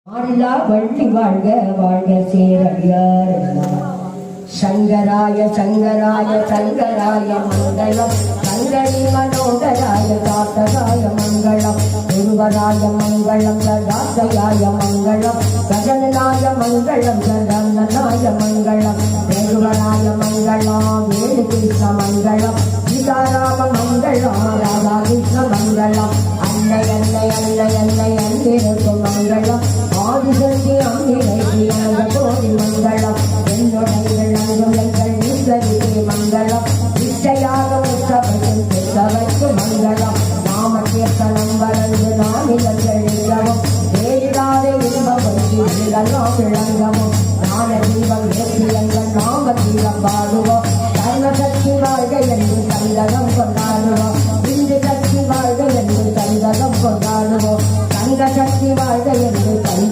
ஆரிலா வள்ளி வாழ்க வாழ்க சேரடியார் சங்கராய சங்கராய சங்கராய மங்களம் சங்கரி மனோகராய தாத்தராய மங்களம் குருவராய மங்களம் சதாசயாய மங்களம் கஜனாய மங்களம் சதநாய மங்களம் தேவராய மங்களம் வேணு கிருஷ்ண மங்களம் சீதாராம மங்களம் ராதாகிருஷ்ண மங்களம் அன்னை அன்னை அன்னை அன்னை அன்னிருக்கும் மங்களம் ஆதிசக்தி அன்னிலைக்கு அந்த கோடி மங்களம் என்னுடைய நங்குலைகள் நீசரிக்கு மங்களம் நிச்சயாக உற்சவத்தில் பெற்றவர்க்கு மங்களம் நாம கீர்த்தனம் வளர்ந்து நானிலங்கள் இழவும் வேறிடாத இன்பவர்க்கு விழலாம் விளங்கவும் ஞான தீபம் ஏற்றி எங்கள் நாம தீபம் பாடுவோம்